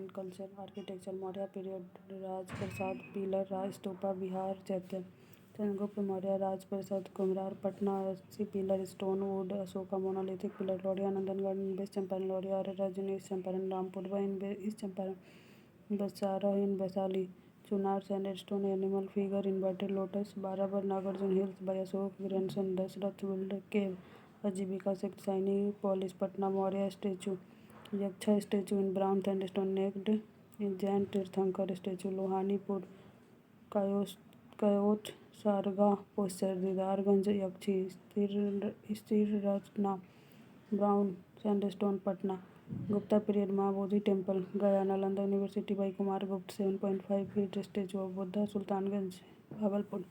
And culture architecture Maurya period राजप्रसाद pillar राज स्तूपा बिहार चैत्य चंद्रगुप्त मौर्य राजप्रसाद Kumhrar Patna 80 pillar stone wood Ashoka monolithic pillar Lauriya Nandangarh in west Champaran Lauriya रजन east Champaran Rampurwa in east Champaran Basarh in Vaishali Chunar sandstone animal figure inverted lotus Barabar Nagarjuna hills by Ashok grandson Dasharatha build cave Ajivika sect shiny polish Patna Maurya statue Yaksha statue in brown sandstone naked in Jain तीर्थंकर statue Lohanipur Kayotsarga posture Didarganj Yakshi स्थिर रचना brown sandstone Patna Gupta period Mahabodhi temple गया Nalanda university by Kumar Gupta 7.5 feet statue of Buddha Sultanganj Bhagalpur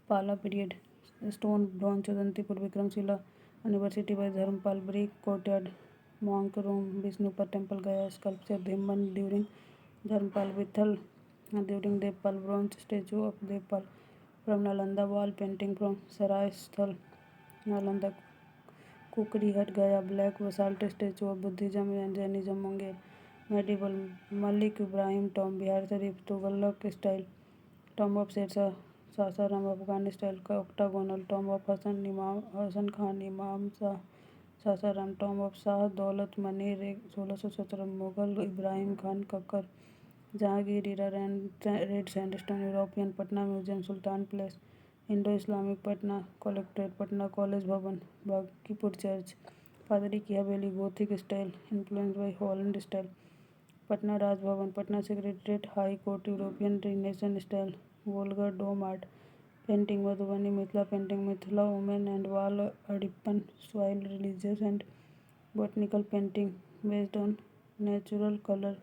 Pala period stone bronze Avantipur Vikramshila university by Dharmapal brick courtyard monk room Vishnupad temple Gaya sculpture Dhiman during Dharmapal Vitthal during Devpal bronze statue of Devpal from Nalanda wall painting from Sarai स्थल Nalanda Kurkihar Gaya black basalt statue of Buddhism and Jainism Munger medieval Malik Ibrahim tomb Bihar Sharif Tughlaq style tomb of Sher Shah Sasaram Afghan style का octagonal tomb of Hasan Khan Imam Shah Sasaram tomb of Shah Daulat Maner 1617 Mughal Ibrahim Khan Kakar Jahangir era red sandstone European Patna museum Sultan palace Indo Islamic Patna collectorate Patna college भवन Bankipur church पादरी की हवेली Gothic style influence by Holland style Patna Raj Bhavan Patna secretariat high court European renaissance style वोल्गर dome art painting Madhubani Mithila painting Mithila women and wall Harappan soil religious and botanical painting based on natural colour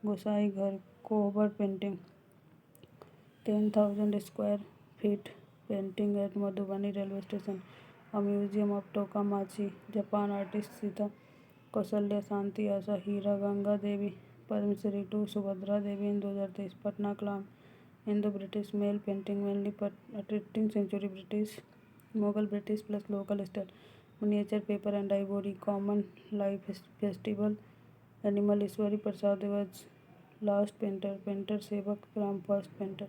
Gosain घर Kohbar painting 10,000 square feet painting at Madhubani railway station a museum of Tokamachi Japan artist Sita Kaushalya Shanti Asha Hira Ganga Devi Padma Shri 2 Subhadra Devi in 2023 Patna Kalam Indo British मेल painting mainly attracting century British Mughal British plus local style miniature paper and ivory common life festival animal Ishwari Prasad was last painter painter Sevak Ram first painter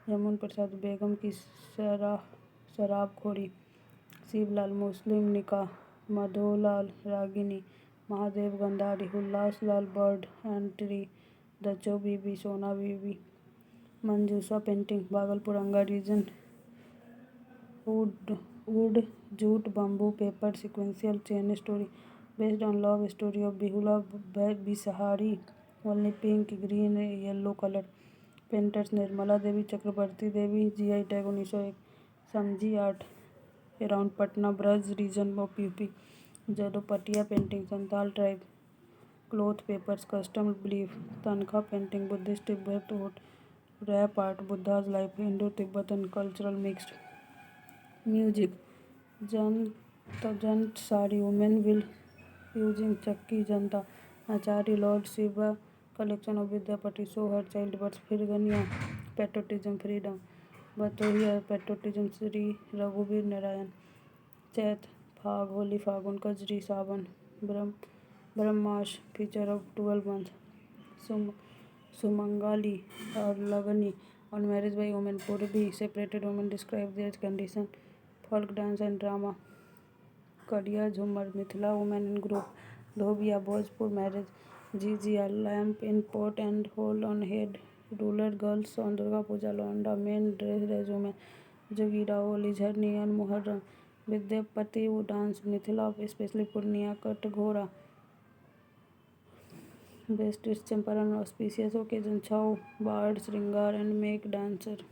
Yamuna प्रसाद बेगम की शराबखोरी Shivlal Muslim निकाह मधोलाल रागिनी Mahadev Gandhari Ullas Lal bird and tree दचो Bibi Sona Bibi Manjusha painting Bhagalpur Anga region wood jute bamboo paper sequential chain story based on love story of Bihula Bishahari only pink green yellow colour painters Nirmala Devi Chakravarti Devi GI tag 1901 समझी art around Patna Braj region of UP Jadopatia painting Santal tribe cloth papers custom belief Thangka painting Buddhist Tibet wood wrap art Buddha's life Indo Tibetan cultural mixed music Jantsari women will using चक्की जनता आचार्य lord Shiva collection of Vidyapati Sohar child births Firangiya patriotism freedom Batohiya patriotism Shri रघुवीर Narayan Chait Phag Holi Phagun Kajri Sawan Barahmasa feature of 12 month Sumangali और Lagni on marriage by women Purbi separated women describe their condition folk dance and drama Kadiya Jhumar Mithila women in group Dhobiya Bhojpur marriage Jhijhiya lamp in pot and hole on head rural girls on Durga Puja Launda men dress as women Jogira Holi Jharni on Muharram Vidyapati dance Mithila specially Purnia Kathghora बेस्ट east Champaran auspicious occasion Chhau bard Shringar and make dancer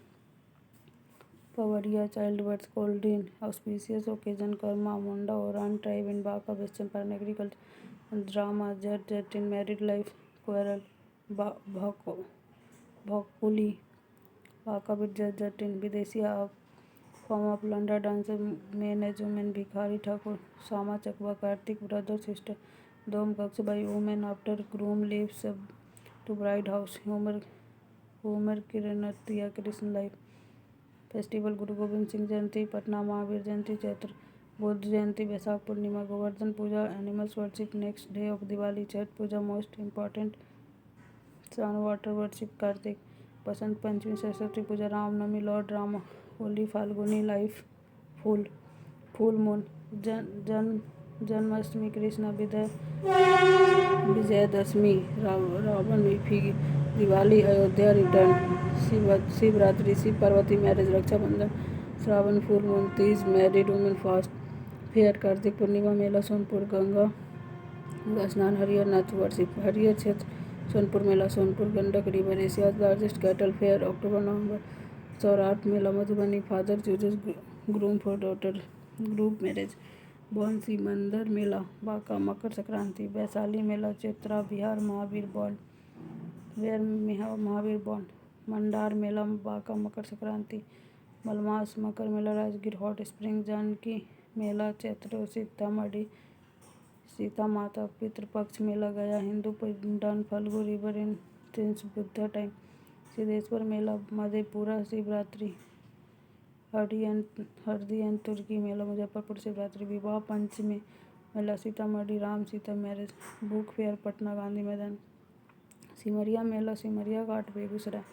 Pawaria child births कोल्डिन auspicious occasion Karma Munda Oraon tribe in Banka west Champaran agriculture drama Jat Jat in married life quarrel Bhakuli Banka with Jatt Jat in विदेशी form of Launda dancer men as women Bhikhari Thakur Sama Chakeva Kartik brother sister Domkach by women after groom leaves to bride house humor Kirtaniya Krishna life festival Guru Gobind Singh Jayanti Patna Mahavir Jayanti Chaitra Buddha Jayanti Vaishakh Purnima Govardhan Puja animals worship next day of Diwali Chhath Puja most important sun water worship Kartik, Basant Panchami, Saraswati Puja, Ram Navami, lord Ram, Holi, Falguni, life, full full moon, Janmashtami, Krishna Vijayadashami, Ravan विफी, Diwali, Ayodhya return, Shivratri, Shiv Parvati marriage, Raksha Bandhan, Shravan full moon, Teej, married women fast fair, Kartik Purnima, Mela Sonpur, Ganga स्नान, Harihar Nath worship, Harihar Kshetra, Sonpur Mela, Sonpur, Gandak river, Asia's largest cattle fair, October November, Saurath Mela, Madhubani, father chooses groom for daughter, group marriage, Bausi Mandir Mela, Banka, Makar Sankranti, Vaishali Mela, Chaitra Bihar, Mahavir बॉन्ड, मंडार मेला, Banka, Makar Sankranti, Malmas Makar Mela, Rajgir, hot spring, Janaki Mela, Chaitra, Sita Mata Pitrupaksha Mela, Gaya, Hindu pandal, Falgu river in since Buddha time, Siddheshwar Mela, Madhepura, Shivratri, Haradi and Turki Mela, Muzaffarpur, Shivratri, Vivah Panchami Mela, Sitamarhi, Ram Sita marriage, book fair, Patna, Gandhi Maidan, Simaria Mela, Simaria Ghat, Begusarai,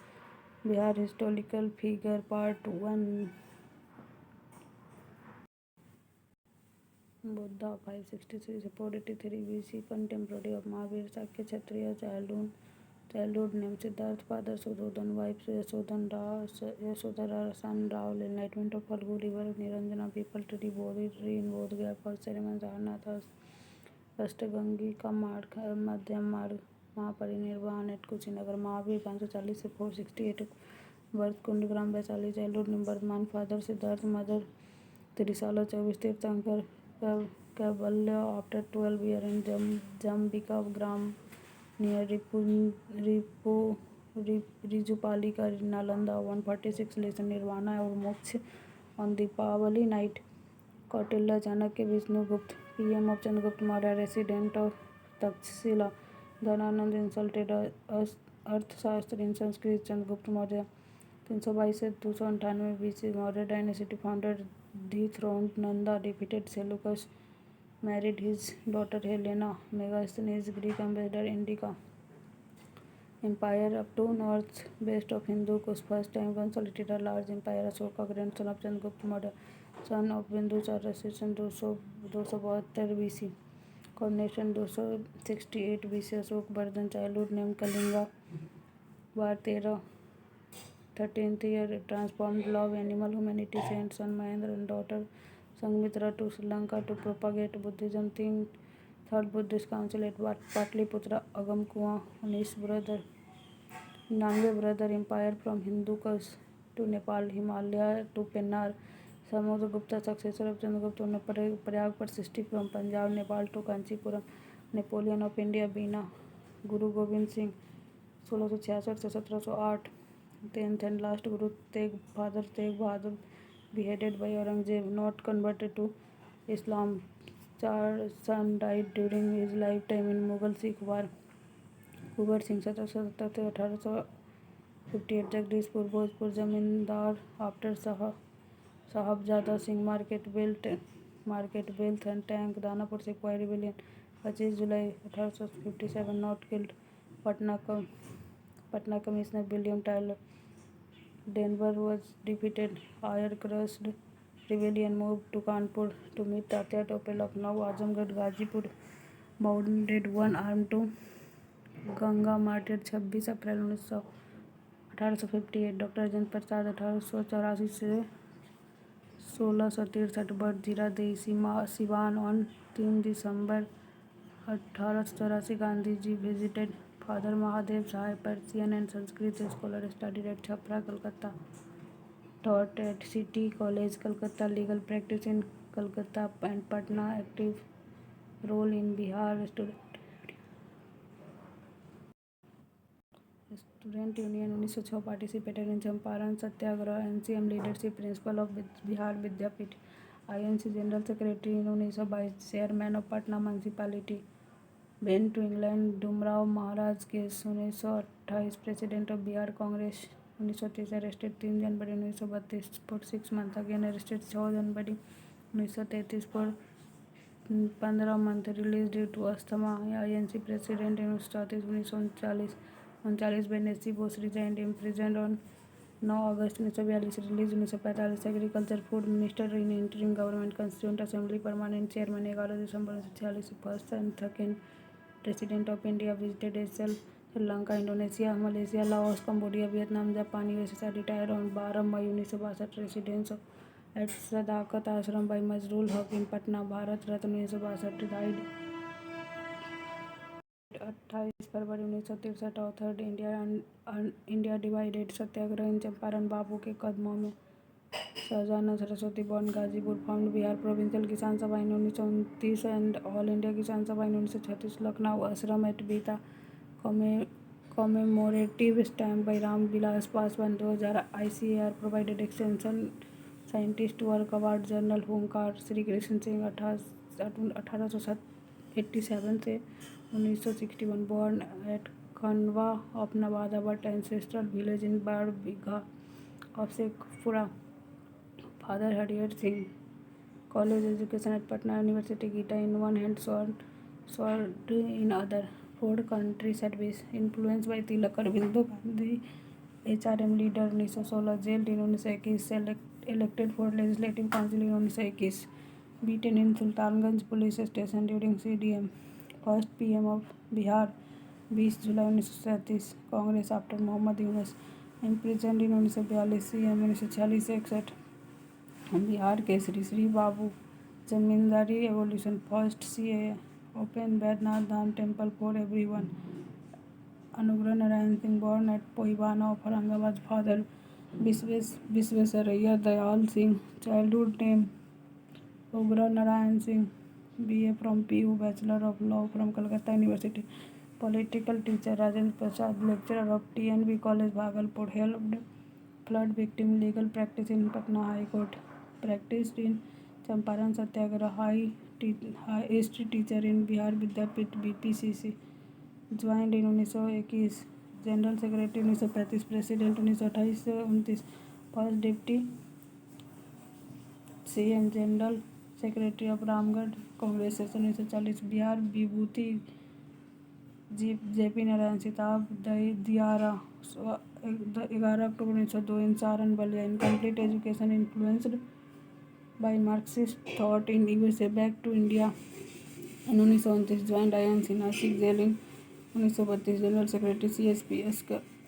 Bihar, historical figure part 1, Buddha 563 से 483 BC, contemporary of Mahavir, Shakya Kshatriya, childhood name Siddharth, father Shuddhodana, wife Yashodhara, son Rahul, enlightenment of Falgu river, Niranjana, peepal tree, Bodhi tree in Bodh Gaya, first sermon, Sarnath, अष्टगंगी का मार्ग, मध्यम मार्ग, महापरिनिर्वाण eight Kushinagar, Mahavir 540 से 468, birth Kundagram, Vaishali, childhood name Vardhaman, father Siddhartha, mother Trishala, 24 Tirthankar, Kaivalya, after 12 year in Jambhikagram near Rijupalika, Nalanda, 146 lesson nirvana और moksha on Deepawali night, Kautilya, Chanakya, Vishnugupta, PM of Chandragupta Maurya, resident of Takshashila, Dhanananda, insulted Arthashastra in Sanskrit, Chandragupta Maurya, 322 से 298 BC, Maurya dynasty founder, dethroned Nanda, defeated Seleucus, married his daughter Helena, Megasthenes, Greek ambassador, Indica Empire up to north west of Hindu Kush, first time consolidated a large empire, Ashoka, grandson of Chandragupta Maurya, son of Bindusar, recension 272 BC, coronation 268 BC, Ashok Bardhan, childhood name Kalinga, war 13th year, transformed love, animal, humanity, saint, son Mahendra, and daughter Sanghmitra to Sri Lanka to propagate Buddhism, third Buddhist council at Patliputra, Agam Kuan, 99 brother, empire from Hindu Kush to Nepal, Himalaya to Pennar, Samudra successor of Chandragupta, Prayag Persisty from Punjab, Nepal to Kanchipuram, Napoleon of India, Bina, Guru Gobind Singh, 1666 से 1708, 10th and last Guru Father Tegh Bahadur, beheaded by Aurangzeb, not converted to Islam. Char son died during his lifetime in Mughal Sikh war. Kunwar Singh 1770 से 1858, Jagdishpur, Bhojpur, zamindar after Sahabzada Singh, market belt and tank, Danapur sipahi rebellion, 25 July 1857, not killed, Patna commissioner William Taylor, Denver was defeated, Ayr crushed, rebellion moved to Kanpur to meet Tatya Tope, Lucknow, Azamgarh, Ghazipur, wounded, one arm to Ganga, martyred 26 April 1858, doctor Rajendra Prasad 1884 से 1663, birth Ziradei, Siwan, on 3 December 1884, Gandhi ji visited, father Mahadev Sahay, Persian and Sanskrit scholar, studied at Chhapra, Calcutta, taught at City College, Calcutta, legal practice in Calcutta and Patna, active role in Bihar Student Union 1906, participated in Champaran Satyagraha, NCM leadership, principal of Bihar Vidyapeeth, INC General Secretary in 1922, chairman of Patna Municipality, went to England, Dhumrao Maharaj case 1928, president of Bihar Congress 1930, arrested 3 January 1932 for 6 months, again arrested 6 January 1933 for 15 months, released due to asthma, INC president 1934 1939, 39 बेनेसी Bose resigned imprisoned on 9 August 1942 release 1945 agriculture food minister in interim government constituent assembly permanent chairman 11 December 1946 first and second president of India visited एसेल Sri Lanka Indonesia Malaysia Laos Cambodia Vietnam Japan USSR retired on 12 May 1962 residence at Sadaqat Ashram by Mazharul Haque in Patna Bharat Ratna 1962 died 28 February 1963 authored India divided Satyagraha in Champaran बापू के कदमों में Sahajanand Saraswati born Ghazipur found Bihar provincial किसान सभा इन 1929 and all India किसान सभा इन 1936 Lucknow Ashram at Bihta commemorative stamp by Ram Vilas Paswan 2000 ICAR provided extension scientist work award general होमकार श्री कृष्ण सिंह 1887 से 1961 born at Khanwa of Nevada but ancestral village in Bardbigha of Shekhpura. Father Harriet Singh. College education at Patna University. Gita in one hand, sword in other. Ford country service. Influenced by Tilak Arvindo Gandhi. HRM leader 1916. Jailed in 1921. Elected for Legislative Council in 1921. Beaten in Sultanganj police station during CDM. First PM of Bihar 20 July 1937 Congress after Mohammad Yunus imprisoned in 1942 CM 1946-61 Bihar Kesari Shri Babu zamindari evolution first CAA open Baidyanath Dham temple for everyone Anugrah Narayan Singh born at Poiwana of Aurangabad father Visvesvaraya Dayal Singh childhood name Ugra Narayan Singh BA from PU Bachelor of Law from Calcutta University Political teacher Rajendra Prasad lecturer of TNB College Bhagalpur helped flood victim legal practice in Patna High Court practiced in Champaran Satyagraha high history teacher in Bihar Vidyapeeth BPCC joined in 1921 general secretary 1935 president 1928 से 29 first deputy CM general secretary of Ramgarh Congress session 1940 Bihar Vibhuti JP Narayan Sitab Diara 11 October 1902 in Saran Ballia incomplete education influenced by Marxist thought in USA back to India in 1929 joined INC Nashik jail in 1932 general secretary CSP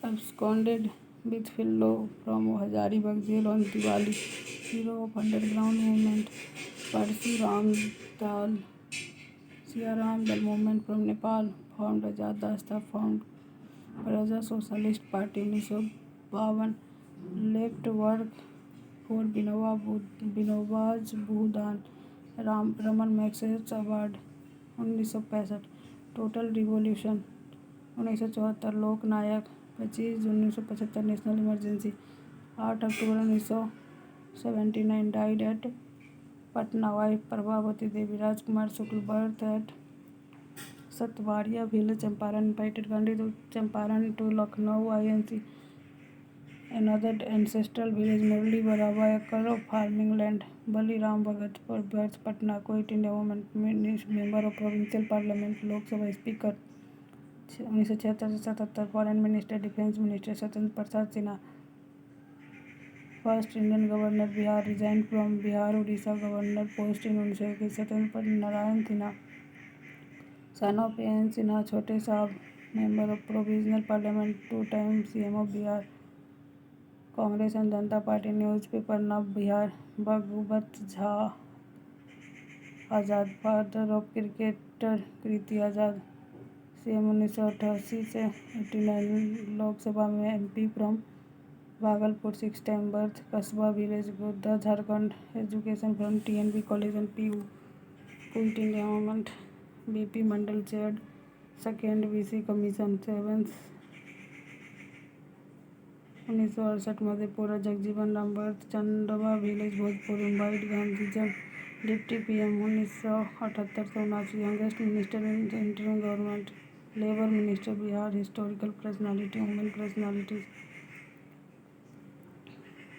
absconded with fellow from Hazaribagh jail on Diwali hero of underground movement Parshuram Dal Siaram Dal movement from Nepal formed Azad Dasta formed Praja Socialist Party 1952 left work for Binobaj Bhudan Raman Magsaysay Award 1965 total revolution 1974 Lok Nayak 25 June 1975 national emergency 8 October 1979 died at Patna wife Prabhavati Devi Rajkumar Shukla birth at Satwariya village Champaran invited Gandhi to Champaran to Lucknow INC another ancestral village Murli Baraba acre of farming land Bali Ram Bhagat for birth Patna Quit India woman member of provincial parliament Lok Sabha speaker 1976 से 77 foreign minister defence minister Satyendra Prasad Sinha first Indian governor Bihar resign from Bihar Orissa governor post in 1921 Satyendra Narayan Sinha son of AN Sinha Chhote Sahab member of provisional parliament 2 time CM of Bihar Congress and Janata party newspaper Nav Bihar Bhagwat Jha Azad father of cricketer Kirti Azad CM 1988 से 89 लोकसभा में MP from Bhagalpur 6 time birth Kasba village Godda Jharkhand education from TNB college and PU quit India movement BP Mandal chaired second BC commission 7 1968 Madhepura Jagjivan Ram birth Chandwa village Bhojpur invite Gandhism deputy PM 1978 से 79 youngest minister in interim government labour minister Bihar historical personality women personalities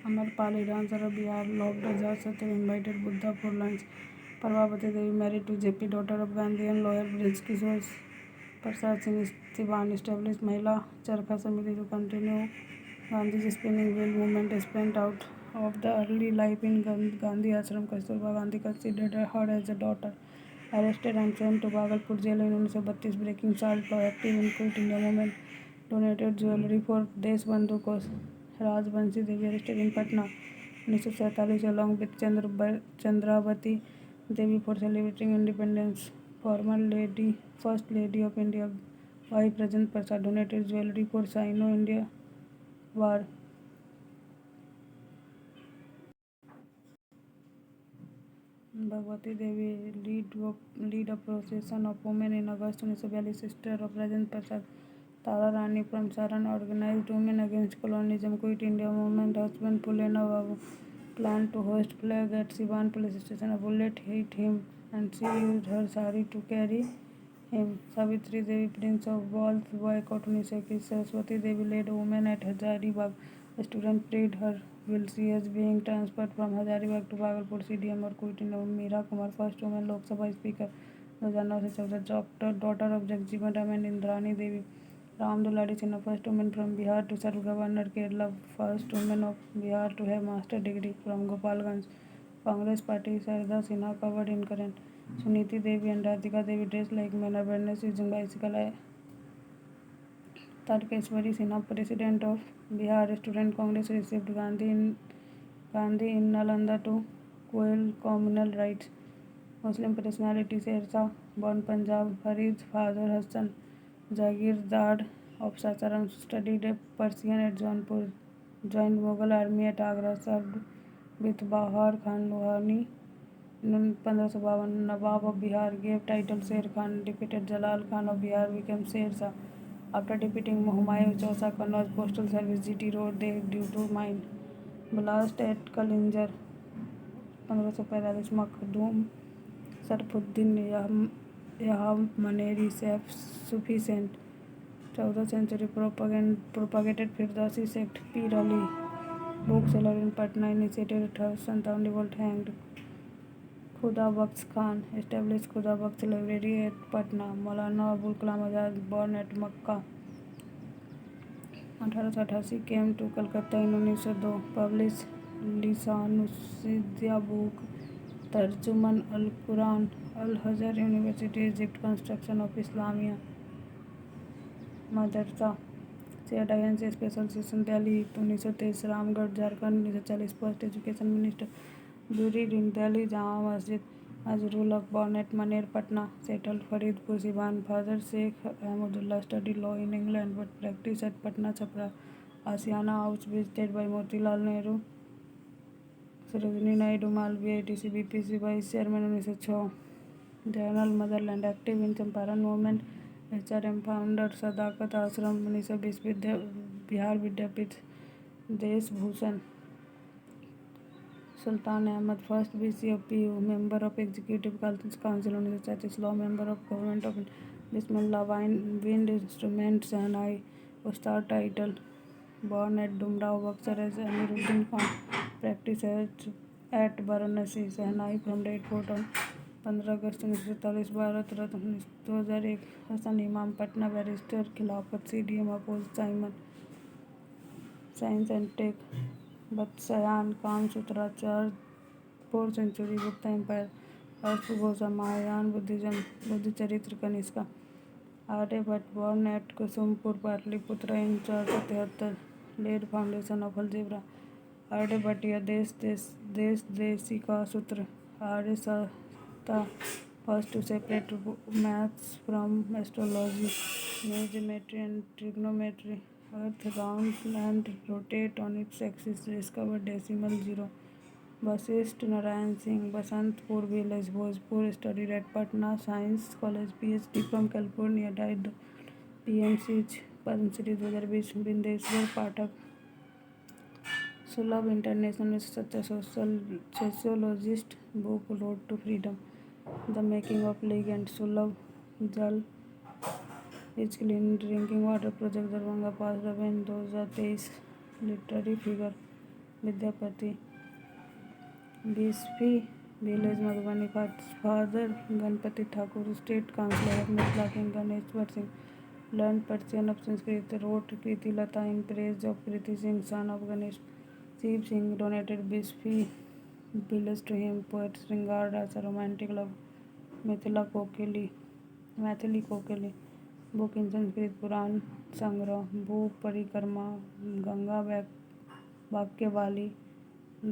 Amarpal dancer of Bihar laughed Azad Satya invited Buddha for lunch Prabhavati Devi married to JP daughter of Gandhi and lawyer Brij Kishore Prasad Singh Sivan established Mahila Charkha Samiti to continue Gandhi's spinning wheel movement spent out of the early life in Gandhi Ashram. Kasturba Gandhi considered her as a daughter. Arrested and sent to Bhagalpur jail in 1932, breaking salt law, active in Quit India movement, donated jewelry for Deshbandhu Kosh. Rajbanshi Devi arrested in Patna 1947 along with Chandravati Devi for celebrating independence. First Lady of India Bhai Prajant Prasad donated jewelry for Sino-India War. Bhagwati Devi lead a procession of women in August 1942. Sister of Rajendra Prasad, Tara Rani from Saran organized Women Against Colonialism Quit India movement. Husband Pulena Babu planned to hoist flag at Sivan police station. A bullet hit him and she used her sari to carry him. Savitri Devi, Prince of Wales, boycott 1921. Saraswati Devi led women at Hazaribagh. A student prayed her will she is being transferred from Hazaribagh to Bhagalpur CDM or Quit India. Meera Kumar, first woman Lok Sabha Speaker 2009 से 14, daughter of Jagjeevan Ram and Indrani Devi. Ram Dulari Sinha, first woman from Bihar to serve Governor Kerala, first woman of Bihar to have master degree from Gopalganj. Congress Party Sarada Sinha covered in current. Suniti Devi and Radhika Devi dressed like men awareness using bicycle. Tarkeshwari Sinha, president of Bihar Student Congress, received Gandhi in Nalanda to quell communal rights. Muslim personality Sher Shah, born Punjab, Farid's father Hassan Jagirdar of Sasaram, studied Persian at Jaunpur, joined Mughal army at Agra, served with Bahar Khan Lohani in 1552. Nawab of Bihar gave title Sher Khan, defeated Jalal Khan of Bihar, became Sher Shah. After defeating Humayun Chausa, Kannauj Postal Service GT road due to mine blast at Kalinjar 1545. Makhdum Sarfuddin Yahmaneri Sufi saint 14th century propagated Firdausi sect. Pir Ali, bookseller in Patna, initiated 1857 revolt, hanged. Khuda Bakhsh Khan established Khuda Bakhsh Library at Patna. Maulana Abul Kalam Azad, born at Makkah 1888, came to Calcutta in 1902, published Lisanusidya book, Tarjuman al-Quran, Al-Azhar University, Egypt, construction of Islamia Madrasa, CINC Special Session, Delhi 1923, Ramgarh, Jharkhand 1940, first education minister, buried in Delhi, Jama Masjid. Azrul Haq, born at Maner, Patna, settled Faridpur, Siwan. Father Sheikh Ahmadullah studied law in England but practiced at Patna Chapra. Asiana House visited by Motilal Nehru. Sarojini Naidu Malviya, ATC BPC Vice Chairman 1906. Journal Motherland, active in Champaran movement. HRM founder Sadakat Ashram 1920, Bihar Vidyapith, Desh Bhushan. Sultan Ahmad, first VC of PU, member of Executive Council 1930, law member of Government of Bismillah, wind instrument Sahnai, Ustad title, born at Dumrao, Buxar as Amiruddin Khan, practice at Varanasi, Sahnai from Red Fort on 15 August 1947, Bharat Ratna 2001, Hasan Imam, Patna, barrister, Khilafat CDM, oppose Simon, science and tech, Vatsyayan, Kamasutra, 4th century, Gupta empire, अश्वघोषा, Mahayana Buddhism, Buddhacharita, Kanishka. Aryabhata, born at Kusumapura, Pataliputra in 473, laid foundation of algebra. Aryabhatiya, Deshika Sutra. Aryasatta, first to separate maths from astrology, geometry and trigonometry. Earth round and rotate on its axis, discovered decimal zero. Vasisht Narayan Singh, Basantpur village, Bhojpur, studied at Patna Science College, PhD from California, died PMC Padma Shri 2020. Bindeshwar Pathak, Sulabh International, such a sociologist, book Road to Freedom, The Making of Legend. Sulabh Jal is Clean Drinking Water Project, Darbhanga, passed away in 2023. Literary figure Vidyapati, Bisfi village Madhubani father Ganapati Thakur, state councillor of Mithila king Ganeshwar Singh, learned Persian of Sanskrit, wrote Kriti Lata in praise of Kriti Singh, son of Ganesh. Shiv Singh donated Bisfi villas to him. Poet Sringar as a romantic love. Maithili Kokeli. Book in Sanskrit Puran Sangra. Bhu Parikrama. Ganga वाक्यवाली,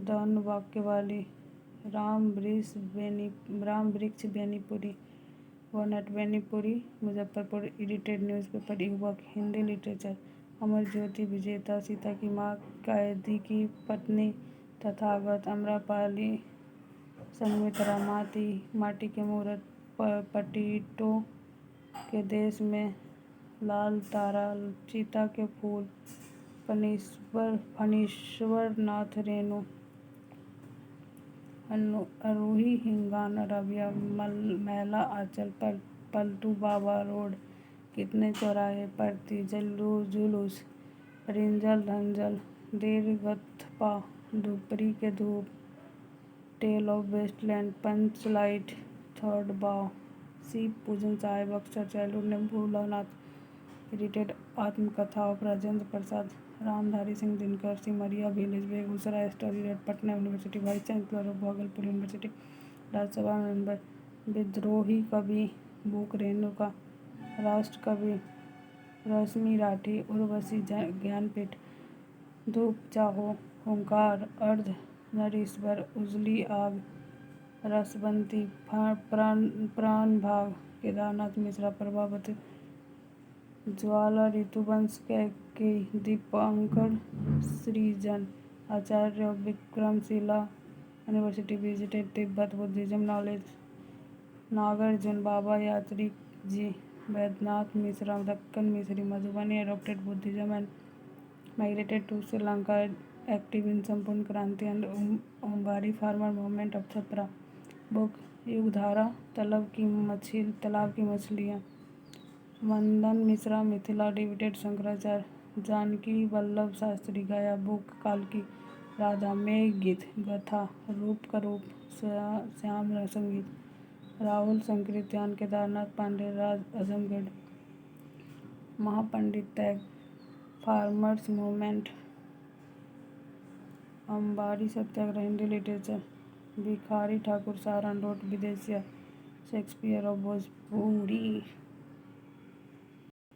दान वाक्यवाली, राम वृक्ष Benipuri, born at Benipuri, Muzaffarpur, edited newspaper युवक, Hindi literature, Amar Jyoti विजेता, सीता की माँ, कैदी की पत्नी, तथागत, अम्रपाली, संगमित्रा, माटी के मूर्त, पटीटों के देश में, लाल तारा, चीता के फूल, फणीश्वर नाथ रेणु, अरूही हिंगान रबिया, मैला आंचल, पलटू बाबा रोड, कितने चौराहे, परती, जुलूस, रिंजल रंजल, देर गथपा, धूपरी के धूप, tale of wasteland, Panch light, third बाव, शिव पूजन साहेब, अक्सर चाइल्डहुड ने भोलानाथ, एडिटेड आत्मकथा of Rajendra Prasad, Ramdhari Singh Dinkar, Simaria village, Begusarai, study rate, Patna university, vice chancellor of Bhagalpur university, Rajya Sabha member, विद्रोही कवि, बुक रेणुका, राष्ट्र कवि, रश्मि राठी, उर्वशी ज्ञानपीठ, धूप चाहो, ओंकार, अर्ध नरीश्वर, उजली आग, रसवंती, प्राण भाग, केदारनाथ मिश्रा, प्रभावती, ज्वाला, ऋतुवंश, Kaikeyi, Dipankar Srijan, Acharya Vikramshila university, visited Tibet, Buddhism knowledge, Nagarjun, Baba Yatri ji, Vaidyanath Mishra, Deccan Mishri, Madhubani, adopted Buddhism and migrated to Sri Lanka, active in Sampoorna Kranti and ओंगारी farmer movement of Chhapra, book Yugdhara, Talab ki Machhliyan, Vandan Mishra, Mithila, divided Shankaracharya, Janaki Vallabh Shastri, Gaya, book कालकी, Radha, मेघ गीत, गथा, रूप का रूप, श्याम संगीत, राहुल संकीर्तन, केदारनाथ पांडे, राज Azamgarh, महापंडित tag, farmers movement, Ambari Satyagraha, Hindi literature, Bhikhari Thakur, Saran road, Bidesiya, Shakespeare of Bhojpuri.